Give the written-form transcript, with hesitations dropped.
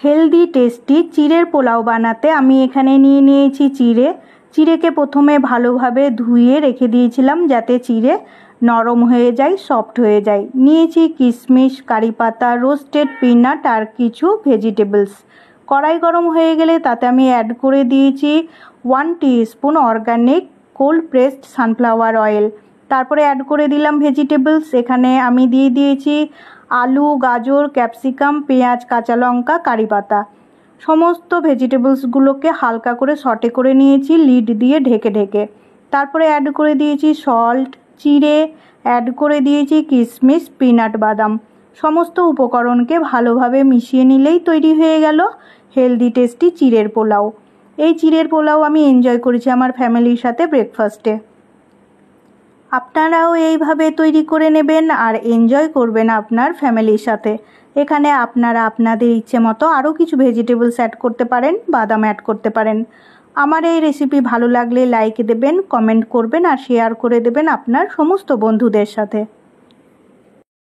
Healthy tasty চিড়ের pulao বানাতে আমি এখানে নিয়ে নিয়েছি চিড়েকে প্রথমে ভালোভাবে ধুয়ে রেখে দিয়েছিলাম যাতে চিড়ে নরম হয়ে যায়, সফট হয়ে যায়। নিয়েছি কিশমিশ, কারি পাতা, রোস্টেড পিনাট আর কিছু ভেজিটেবলস। কড়াই গরম হয়ে গেলে তাতে আমি অ্যাড করে দিয়েছি 1 teaspoon organic cold pressed sunflower oil. তারপরে অ্যাড করে দিলাম ভেজিটেবলস। এখানে আমি দিয়ে দিয়েছি আলু, গাজর, ক্যাপসিকাম, পেঁয়াজ, কাঁচা লঙ্কা, কারি পাতা। সমস্ত ভেজিটেবলসগুলোকে হালকা করে সটে করে নিয়েছি লিড দিয়ে ঢেকে। তারপরে অ্যাড করে দিয়েছি সল্ট, চিড়ে, অ্যাড করে দিয়েছি কিশমিশ, পিনাট বাদাম। সমস্ত উপকরণকে ভালোভাবে মিশিয়ে নিলেই তৈরি হয়ে গেল হেলদি টেস্টি চিড়ের পোলাও। এই চিড়ের পোলাও আমি এনজয় করেছি আমার ফ্যামিলির সাথে ব্রেকফাস্টে। আপনারাও এইভাবে তৈরি করে নেবেন আর এনজয় করবেন আপনার ফ্যামিলির সাথে। এখানে আপনারা আপনাদের ইচ্ছে মতো আরও কিছু ভেজিটেবলস অ্যাড করতে পারেন, বাদাম অ্যাড করতে পারেন। আমার এই রেসিপি ভালো লাগলে লাইক দেবেন, কমেন্ট করবেন আর শেয়ার করে দেবেন আপনার সমস্ত বন্ধুদের সাথে।